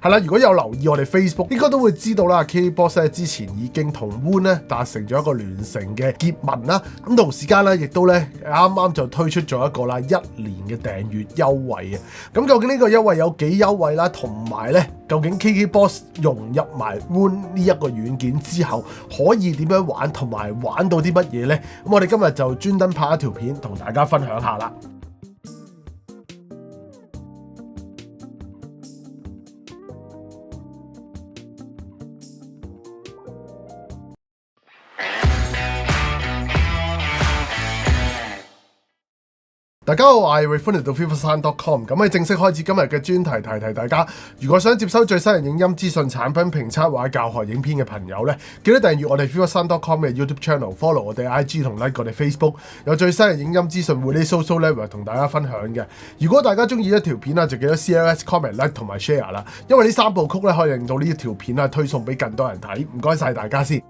係啦，如果有留意我哋 Facebook， 應該都會知道啦。KKBOX 咧之前已經同 WOON 咧達成咗一個聯成嘅結盟啦。咁同時間咧，亦都咧啱啱就推出咗一個啦1年嘅訂閱優惠啊。咁究竟呢個優惠有幾優惠啦？同埋咧，究竟 KKBOX 融入埋 WOON 呢一個軟件之後，可以點樣玩，同埋玩到啲乜嘢呢？咁我哋今日就專登拍一條片同大家分享下啦。大家好，我係 Ray，歡迎嚟到 feversun.com。咁喺正式開始今日嘅專題，提大家，如果想接收最新嘅影音資訊、產品評測或者教學影片嘅朋友呢，記得訂閱我哋 feversun.com 嘅 YouTube channel，follow 我哋 IG 同 like 我哋 Facebook， 有最新嘅影音資訊會喺 social level 同大家分享嘅。如果大家中意一條片啊，就記得 CLS、comment、like 同埋 share 啦，因為呢3部曲咧可以令到呢一條片啊推送俾更多人睇。唔該晒大家先。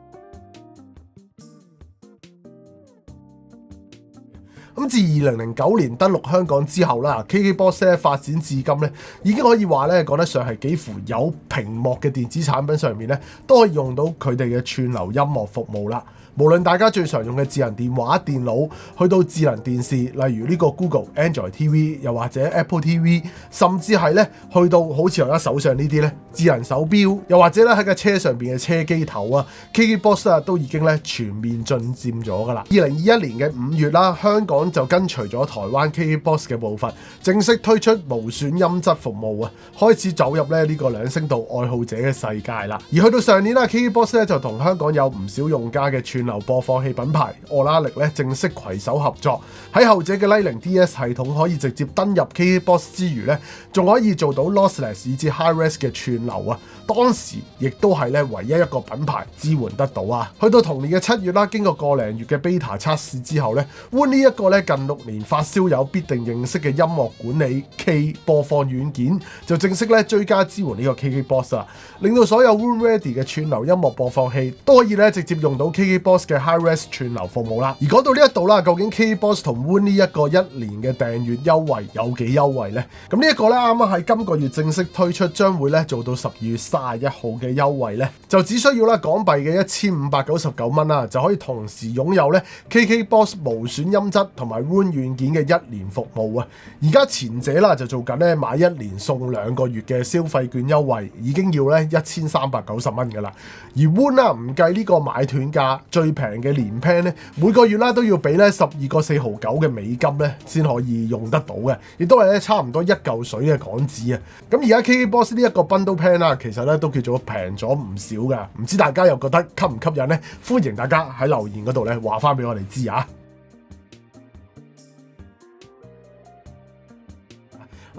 咁自2009年登陸香港之後啦 ，KKBOX 咧發展至今咧，已經可以話咧講得上係幾乎有屏幕嘅電子產品上面咧，都可以用到佢哋嘅串流音樂服務啦。無論大家最常用嘅智能電話、電腦，去到智能電視，例如呢個 Google、Android TV， 又或者 Apple TV， 甚至係咧去到好似我而家手上呢啲咧智能手錶，又或者咧喺架車上邊嘅車機頭啊 ，KKBOX 啊都已經咧全面進佔咗噶啦。2021年嘅5月啦，香港就跟隨咗台灣 KKBOX 嘅步伐，正式推出無損音質服務啊，開始走入咧呢個兩聲道愛好者嘅世界啦。而去到上年啦 ，KKBOX 咧就同香港有唔少用家嘅串流播放器品牌Auralic咧正式攜手合作，喺後者嘅 Lightning DS 系統可以直接登入 KKBOX 之餘咧，仲可以做到 lossless 以至 high-res 嘅串流啊！當時亦都係咧唯一一個品牌支援得到啊！去到同年嘅7月啦，經過個零月嘅 beta 測試之後咧，WOON 呢一個咧近6年發燒友必定認識嘅音樂管理 K 播放軟件，就正式咧追加支援呢個 KKBOX 啊，令到所有 WOON Ready 嘅串流音樂播放器都可以咧直接用到 KKBOX 嘅 high-res 串流服務啦。而講到呢一度啦，究竟 KKBOX 同 WOON 呢一個1年嘅訂閱優惠有幾優惠呢？咁呢一個咧啱啱喺今個月正式推出，將會咧做到12月31號嘅優惠咧，就只需要啦港幣嘅1599蚊啦，就可以同時擁有咧 KKBOX 無損音質同埋 WOON 軟件嘅1年服務啊！而家前者啦就做緊咧買1年送2個月嘅消費券優惠，已經要咧1390蚊噶啦。而 WOON 啦唔計呢個買斷價，最平嘅年 plan 咧每個月啦都要俾咧12個4毫9嘅美金咧先可以用得到嘅，亦都係咧差唔多1嚿水嘅港紙啊！咁而家 KKBOX 呢一個 bundle plan 啦，其實咧都叫做平咗唔少噶，唔知大家又覺得吸唔吸引呢？歡迎大家喺留言嗰度咧話翻俾我哋知啊！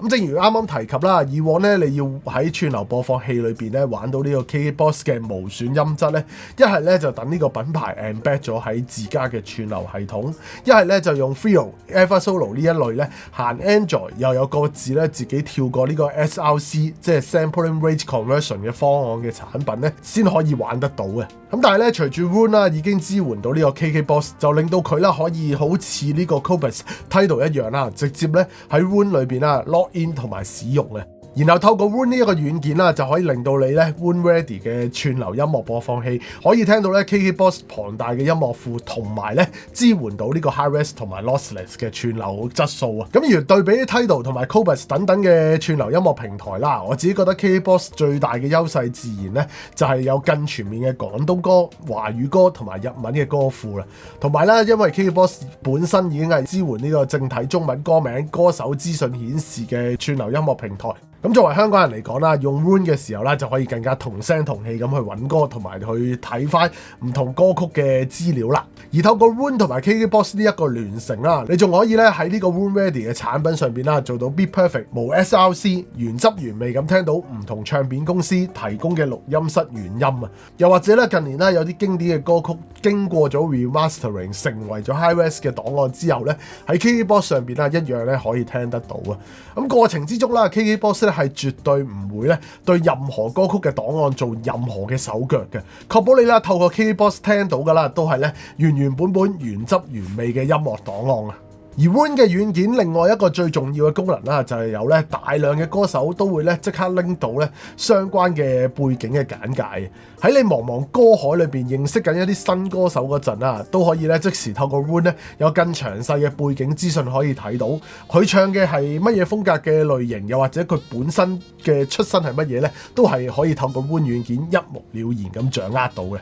咁正如啱啱提及啦，以往咧你要喺串流播放器裏邊咧玩到呢個 KKBOX 嘅無損音質咧，一係咧就等呢個品牌 embed 咗喺自家嘅串流系統，一係咧就用 Feel、Eversolo 呢一類咧行 Android 又有各自咧自己跳過呢個 SRC 即係 Sampling Rate Conversion 嘅方案嘅產品咧，先可以玩得到嘅。咁但係咧隨住 WOON 啦已經支援到呢個 KKBOX， 就令到佢啦可以好似呢個 Qobuz Tidal 一樣啦，直接咧喺 WOON 裏邊啦 login 同埋使用嘅。然後透過 WOON 呢一個軟件啦，就可以令到你咧 WOON Ready 嘅串流音樂播放器可以聽到咧 KKBOX 龐大嘅音樂庫，同埋咧支援到呢個 high-res 同埋 lossless 嘅串流質素啊。咁而對比 Tidal 同埋 Qobuz 等等嘅串流音樂平台啦，我自己覺得 KKBOX 最大嘅優勢自然咧就係有更全面嘅廣東歌、華語歌同埋日文嘅歌庫啦。同埋咧，因為 KKBOX 本身已經係支援呢個正體中文歌名、歌手資訊顯示嘅串流音樂平台。咁作為香港人嚟講啦，用 WOON 嘅時候咧，就可以更加同聲同氣咁去揾歌，同埋去睇翻唔同歌曲嘅資料啦。而透過 WOON 同埋 KKBOX 呢一個聯成啦，你仲可以咧喺呢個 WOON Ready 嘅產品上邊啦，做到 Beat Perfect 無 SRC 原汁原味咁聽到唔同唱片公司提供嘅錄音室原音啊。又或者咧近年咧有啲經典嘅歌曲經過咗 remastering 成為咗 high-res 嘅檔案之後咧，喺 KKBOX 上邊啦一樣咧可以聽得到啊。咁過程之中啦 KKBOX 咧係絕對唔會咧對任何歌曲嘅檔案做任何嘅手腳嘅，確保你啦透過 KKBOX 聽到噶啦都係咧原本原汁原味嘅音樂檔案啊。而 Roon 嘅軟件另外一個最重要嘅功能啦，就係有咧大量嘅歌手都會咧即刻拎到咧相關嘅背景嘅簡介。喺你茫茫歌海裏邊認識緊一啲新歌手嗰陣啊，都可以咧即時透過 Roon 咧有更詳細嘅背景資訊可以睇到，佢唱嘅係乜嘢風格嘅類型，又或者佢本身嘅出身係乜嘢咧，都係可以透過 Roon 軟件一目了然咁掌握到嘅。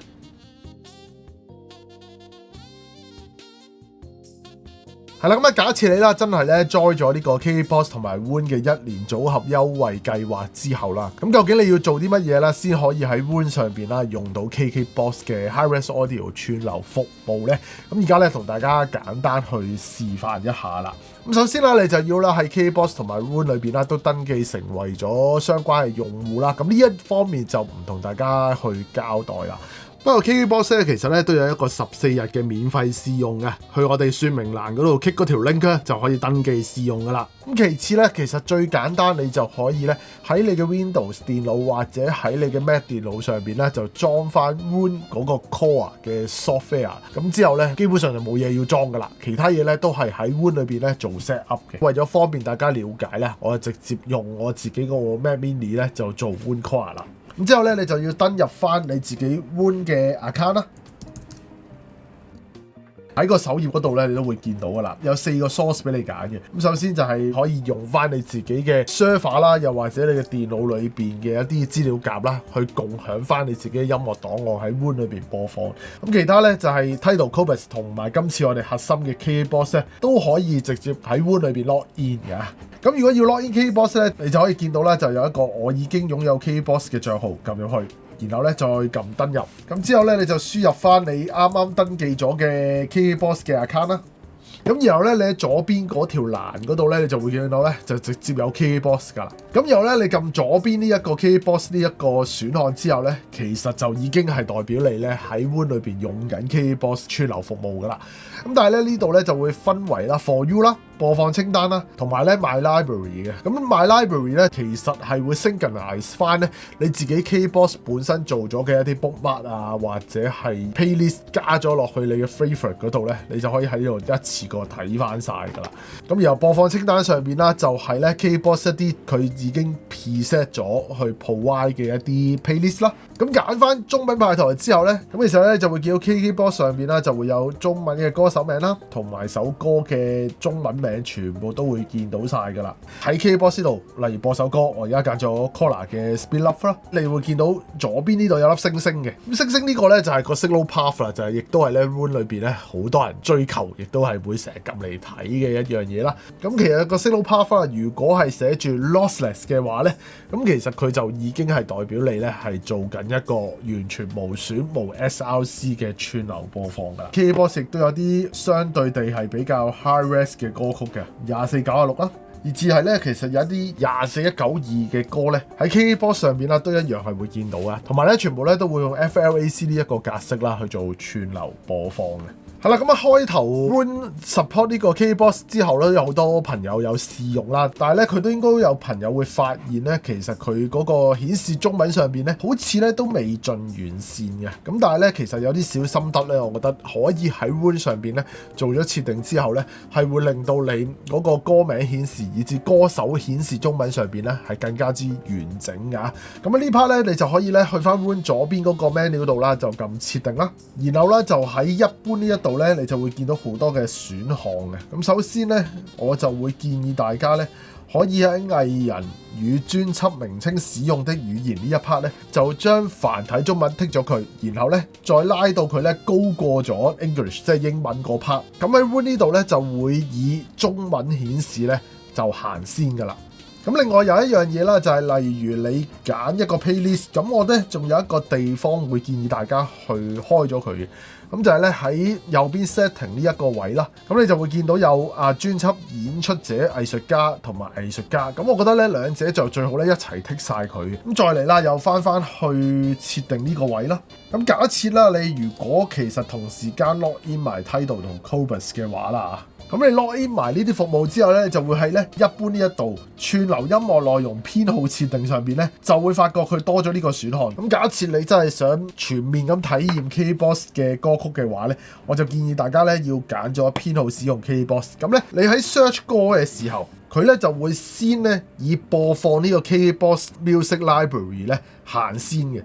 係啦，咁啊，假設你啦真係咧 join 咗呢個 KKBOX 同埋 Roon 嘅1年組合優惠計劃之後啦，咁究竟你要做啲乜嘢咧，先可以喺 Roon 上邊啦用到 KKBOX 嘅 HiRes Audio 串流服務咧？咁而家咧同大家簡單去示範一下啦。咁首先啦，你就要啦喺 KKBOX 同埋 Roon 裏邊啦都登記成為咗相關嘅用戶啦。咁呢一方面就唔同大家去交代啦。不過 KKBOX 咧，其實咧都有一個14日嘅免費試用嘅，去我哋說明欄嗰度 click 嗰條 link 咧就可以登記試用噶啦。咁其次咧，其實最簡單你就可以咧喺你嘅 Windows 電腦或者喺你嘅 Mac 電腦上邊咧就裝翻 Roon 嗰個 Core 嘅 software。咁之後咧基本上就冇嘢要裝噶啦，其他嘢咧都係喺 Roon 裏邊咧做 set up 嘅。為咗方便大家了解咧，我就直接用我自己個 Mac Mini 咧就做 Roon Core 啦。咁之後咧，你就要登入翻你自己 Roon 嘅 account 啦。喺個首頁嗰度咧，你都會見到噶啦，有4個 source 俾你揀嘅。咁首先就係可以用翻你自己嘅 server 啦，又或者你嘅電腦裏邊嘅一啲資料夾啦，去共享翻你自己嘅音樂檔案喺 Roon 裏邊播放。咁其他咧就係 Tidal、Cobus 同埋今次我哋核心嘅 KKBOX 咧，都可以直接喺 Roon 裏邊 log in 嘅。咁如果要 log in KKBOX 咧，你就可以見到啦，就有一個我已經擁有 KKBOX 嘅帳號，撳入去。然後咧再撳登入，咁之後咧你就輸入翻你啱啱登記咗嘅 KKBOX 嘅 account 啦。咁然後咧你喺左邊嗰條欄嗰度咧，你就會見到咧就直接有 KKBOX 噶啦。咁然後咧你撳左邊呢一個 KKBOX 呢一個選項之後咧，其實就已經係代表你咧喺 Roon 裏邊用緊 KKBOX 串流服務噶啦。咁但係咧呢度咧就會分為啦 For You 啦、播放清單啦，同埋咧 My Library 嘅。咁 My Library 咧其實係會 synchronize 翻咧你自己 KKBOX 本身做咗嘅一啲 bookmark 啊，或者係 playlist 加咗落去你嘅 favorite 嗰度咧，你就可以喺呢度一次過睇翻晒㗎啦。咁然後播放清單上邊啦，就係咧 KKBOX 一啲佢已經 preset 咗去 provide 嘅一啲 playlist 啦。咁揀翻中文派台之後咧，咁其實咧就會見到 KKBOX 上邊啦，就會有中文嘅歌手名啦，同埋首歌嘅中文名全部都會見到晒㗎啦。喺 KKBOX 度，例如播首歌，我而家揀咗 Collar 嘅 Speed Love 啦，你會見到左邊呢度有粒星星嘅。咁星星呢個咧就係個 Signal Path 啦，就係亦都係咧 Roon 裏邊咧好多人追求，亦都係會成日撳嚟睇嘅一樣嘢啦。咁其實個 Signal Path 啦，如果係寫住 Lossless 嘅話咧，咁其實佢就已經係代表你咧係做緊一個完全無損無 SRC 嘅串流播放㗎啦。KKBOX 亦都有啲相對地係比較 high-res 嘅歌曲嘅2496啦，而至係咧其實有一啲24192嘅歌咧喺 KKBOX 上邊啦都一樣係會見到啊，同埋咧全部咧都會用 FLAC 呢一個格式啦去做串流播放嘅。係啦，咁啊開頭 Roon support 呢個 KKBOX 之後咧，有好多朋友有試用啦，但係咧佢都應該有朋友會發現咧，其實佢嗰個顯示中文上邊咧，好似咧都未盡完善嘅。咁但係咧，其實有啲小心得咧，我覺得可以喺 Roon 上邊咧做咗設定之後咧，係會令到你嗰個歌名顯示以至歌手顯示中文上邊咧係更加之完整㗎。咁啊呢 part 咧，你就可以咧去翻 Roon 左邊嗰個 menu 度啦，就撳設定啦，然後咧就喺一般呢一度咧，你就會見到好多嘅選項嘅。咁首先咧，我就會建議大家咧，可以喺藝人與專輯名稱使用的語言呢一 part 咧，就將繁體中文剔咗佢，然後咧再拉到佢咧高過咗 English， 即係英文嗰 part。咁喺 Roon 呢度咧就會以中文顯示咧就行先㗎啦。咁另外有一樣嘢啦，就係例如你揀一個 playlist， 咁我咧仲有一個地方會建議大家去開咗佢嘅。咁就係咧喺右邊 setting 呢一個位啦，咁你就會見到有專輯演出者、藝術家同埋藝術家。咁我覺得咧兩者就最好咧一齊剔晒佢。咁再嚟啦，又翻去設定呢個位啦。咁假設啦，你如果其實同時間 log in 埋 Tidal 同 Cobus 嘅話啦，咁你 log in 埋呢啲服務之後咧，就會喺咧一般呢一度串流音樂內容編號設定上邊咧，就會發覺佢多咗呢個選項。咁假設你真係想全面咁體驗 KKBOX 嘅歌曲嘅話咧，我就建議大家咧要揀咗編號使用 KKBOX。咁咧你喺 search 歌嘅時候，佢咧就會先咧以播放呢個 KKBOX Music Library 咧行先嘅。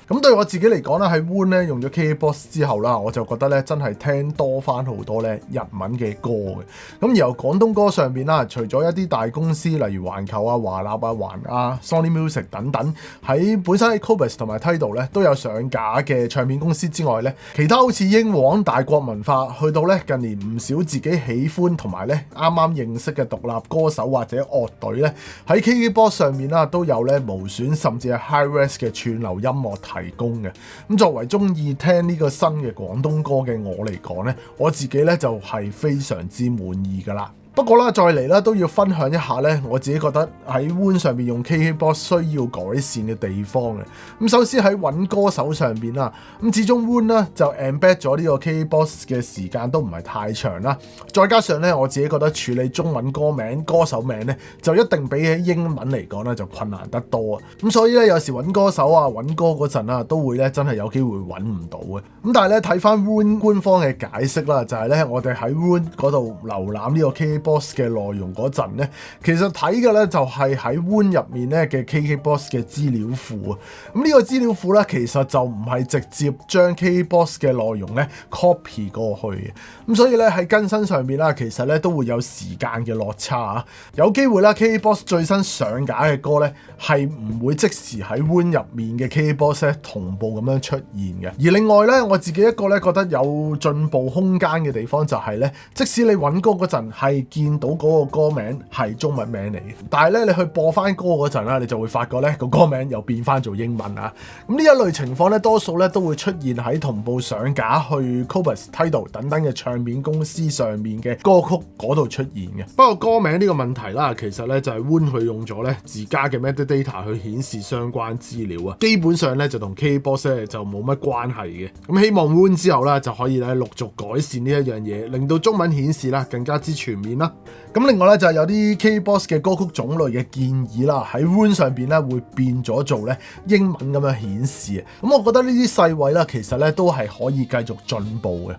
咁對我自己嚟講咧，喺 WOON 咧用咗 KKBOX 之後啦，我就覺得咧真係聽多翻好多咧日文嘅歌嘅。咁由廣東歌上邊啦，除咗一啲大公司例如環球啊、華納啊、環啊、Sony Music 等等，喺本身喺 Qobuz 同埋 Tidal 咧都有上架嘅唱片公司之外咧，其他好似英皇、大國文化，去到咧近年唔少自己喜歡同埋咧啱啱認識嘅獨立歌手或者樂隊咧，喺 KKBOX 上面啦都有咧無損甚至係 Hi-Res 嘅串流音樂提供嘅。咁作為中意聽呢個新嘅廣東歌嘅我嚟講咧，我自己咧就係非常之滿意噶啦。不過啦，再嚟啦都要分享一下咧，我自己覺得喺 WOON 上面用 KKBOX 需要改善嘅地方嘅。咁首先喺揾歌手上邊啦，咁始終 WOON 啦就 embed 咗呢個 KKBOX 嘅時間都唔係太長啦，再加上咧我自己覺得處理中文歌名、歌手名咧就一定比起英文嚟講咧就困難得多啊。咁所以咧有時揾歌手啊、揾歌嗰陣啊都會咧真係有機會揾唔到嘅。咁但係咧睇翻 WOON 官方嘅解釋啦，就係咧我哋喺 WOON 嗰度瀏覽呢個 KKBOX 嘅內容嗰陣咧，其實睇嘅咧就係喺 WOON 入面咧嘅 KKBOX 嘅資料庫啊。咁呢個資料庫咧其實就唔係直接將 KKBOX 嘅內容咧 copy 過去嘅。咁所以咧喺更新上面啦，其實咧都會有時間嘅落差啊。有機會啦 KKBOX 最新上架嘅歌咧係唔會即時喺 WOON 入面嘅 KKBOX 咧同步咁樣出現嘅。而另外咧我自己一個咧覺得有進步空間嘅地方就係咧，即使你揾歌嗰陣係見到嗰個歌名係中文名嚟嘅，但係咧你去播翻歌嗰陣啦，你就會發覺咧個歌名又變翻做英文啊！咁呢一類情況咧，多數咧都會出現喺同步上架去 Qobuz、Tidal 等等嘅唱片公司上面嘅歌曲嗰度出現嘅。不過歌名呢個問題啦，其實咧就係 WOON 佢用咗咧自家嘅 metadata 去顯示相關資料啊，基本上咧就同 KKBOX 咧就冇乜關係嘅。咁希望 WOON 之後咧就可以咧陸續改善呢一樣嘢，令到中文顯示啦更加之全面啦。咁另外咧就係有啲 KKBOX 嘅歌曲種類嘅建議啦，喺 WOON 上邊咧會變咗做咧英文咁樣顯示啊。咁我覺得呢啲細位啦，其實咧都係可以繼續進步嘅。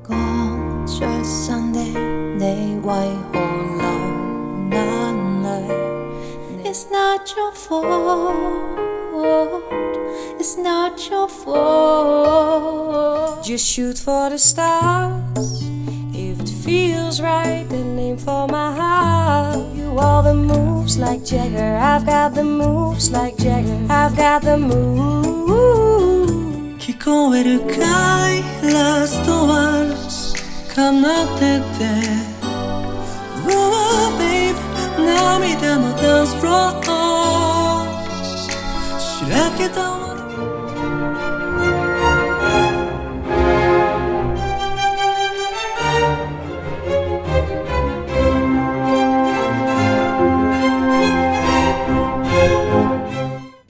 講出心的你為何流眼淚 It's not your fault It's not your fault Just shoot for the stars If it feels right then aim for my heart You all the moves like Jagger I've got the moves like Jagger I've got the moves 聞こえるかいラストワン奏でて Oh babe 涙のダンスフロアしらけた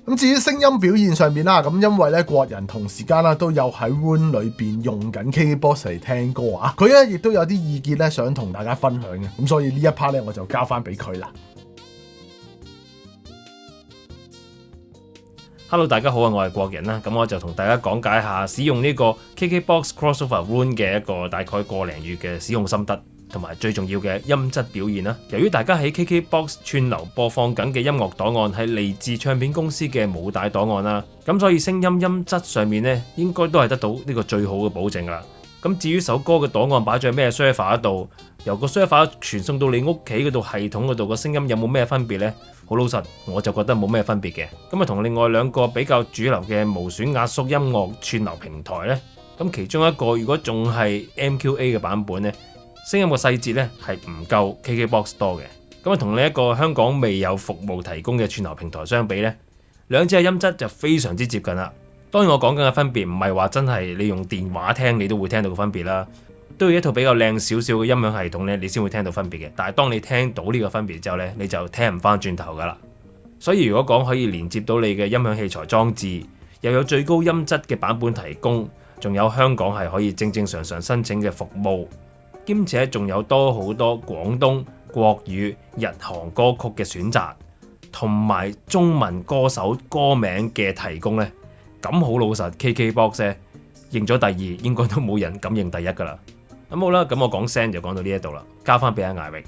咁至於聲音表現上面啦，咁因為咧國人同時間啦都有喺 WOON 裏邊用緊 KKBOX 嚟聽歌啊，佢咧亦都有啲意見咧想同大家分享嘅，咁所以呢一 part 咧我就交翻俾佢啦。Hello， 大家好啊，我係國人啦，咁我就同大家講解下使用呢個 KKBOX Crossover WOON 嘅一個大概個零月嘅使用心得。同埋最重要嘅音質表現啦。由於大家喺 KKBOX 串流播放緊嘅音樂檔案係嚟自唱片公司嘅母帶檔案啦，咁所以聲音音質上面呢應該都係得到呢個最好嘅保證啦。咁至於首歌嘅檔案擺咗喺咩 server 度，由個 server 傳送到你屋企嗰度系統嗰度個聲音有冇咩分別呢？好老實，我就覺得冇咩分別嘅。咁啊同另外兩個比較主流嘅無損壓縮音樂串流平台呢，咁其中一個如果仲係 MQA 嘅版本呢，聲音嘅細節咧係唔夠 KKBOX 多嘅，咁啊同另一個香港未有服務提供嘅串流平台相比咧，兩者嘅音質就非常之接近啦。當然我講緊嘅分別唔係話真係你用電話聽你都會聽到個分別啦，都要一套比較靚少少嘅音響系統呢，你先會聽到分別嘅。但係當你聽到呢個分別之後呢，你就聽唔翻轉頭噶啦。所以如果講可以連接到你嘅音響器材裝置，又有最高音質嘅版本提供，仲有香港係可以正正常常申請嘅服務，兼且仲有多好多廣東、國語、日韓歌曲嘅選擇，同埋中文歌手歌名嘅提供呢，咁好老實 KKBOX 呢認咗第二，應該都冇人敢認第一噶啦。咁好啦，咁我講聲就講到呢一度啦，交翻俾阿艾榮。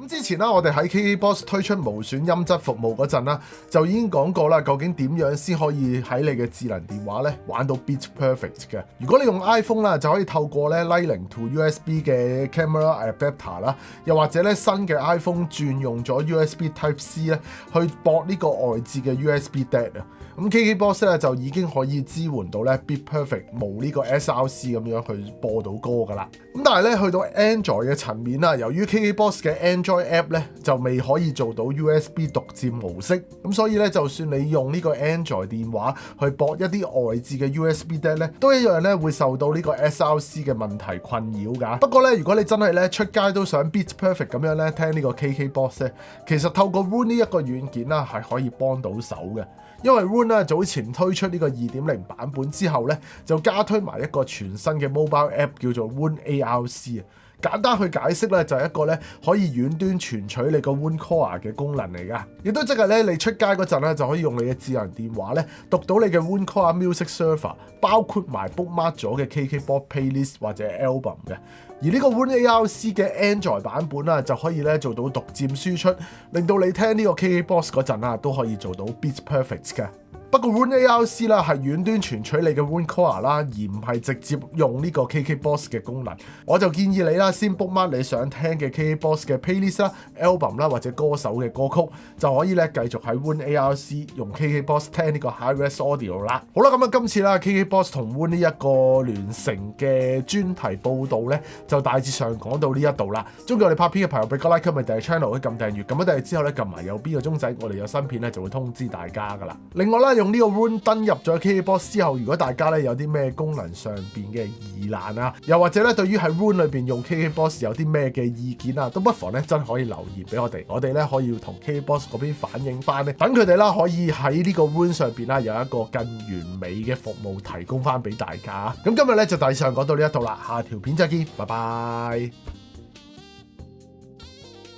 之前啦，我哋喺 KKBOX 推出無損音質服務嗰陣啦，就已經講過啦，究竟點樣先可以喺你嘅智能電話咧玩到 Beats Perfect 嘅？如果你用 iPhone 啦，就可以透過咧 Lightning to USB 嘅 camera adapter 啦，又或者咧新嘅 iPhone 轉用咗 USB Type C 咧去駁呢個外置嘅 USB DAC 啊。咁 KKBOX 咧就已經可以支援到咧 Beats Perfect 無呢個 SRC 咁樣去播到歌噶啦。咁但係咧去到 Android 嘅層面啦，由於 KKBOX 嘅 Android App 咧就未可以做到 USB 獨佔模式，咁所以咧就算你用呢個 Android 電話去駁一啲外置嘅 USB DAC 咧，都一樣咧會受到呢個 SRC 嘅問題困擾㗎。不過咧，如果你真係咧出街都想 Beats Perfect 咁樣咧聽呢個 KKBOX 咧，其實透過 Roon 呢一個軟件啦係可以幫到手嘅。因為 Roon 咧早前推出呢個 2.0 版本之後咧，就加推埋一個全新嘅 mobile app 叫做 Roon ARC 啊。簡單去解釋咧，就係一個咧可以遠端傳取你個 Roon Caller 嘅功能嚟噶，亦都即係咧你出街嗰陣咧就可以用你嘅智能電話咧讀到你嘅 Roon Caller Music Server， 包括埋 bookmark 咗嘅 KKBOX Playlist 或者 album 嘅。而呢個 Roon ARC 嘅 Android 版本啦，就可以咧做到獨佔輸出，令到你聽呢個 KKBOX 嗰陣啊都可以做到 Beats Perfect 嘅。不過 Roon ARC 啦係遠端傳取你嘅 Roon Caller 啦，而唔係直接用呢個 KKBOX 嘅功能。我就建議你啦，先 bookmark 你想聽嘅 KKBOX 嘅 playlist 啦、album 啦或者歌手嘅歌曲，就可以咧繼續喺 Roon ARC 用 KKBOX 聽呢個 Hi-Res Audio 啦。好啦，咁啊今次啦 KKBOX 同 Roon 呢一個聯成嘅專題報導咧，就大致上講到呢一度啦。中意我哋拍片嘅朋友俾個 like， 咪訂閱 channel， 可以撳訂閱，撳咗訂閱之後咧撳埋右邊個鐘仔，我哋有新片咧就會通知大家噶啦。另外啦，用呢個 Roon 登入咗 KKBOX 之後，如果大家咧有啲咩功能上邊嘅疑難啊，又或者咧對於喺 Roon 裏邊用 KKBOX 有啲咩嘅意見啊，都不妨咧真可以留言俾我哋，我哋咧可以同 KKBOX 嗰邊反映翻咧，等佢哋啦可以喺呢個 Roon 上邊啦有一個更完美嘅服務提供翻俾大家。咁今日咧就大致上講到呢一度啦，下條片再見，拜拜。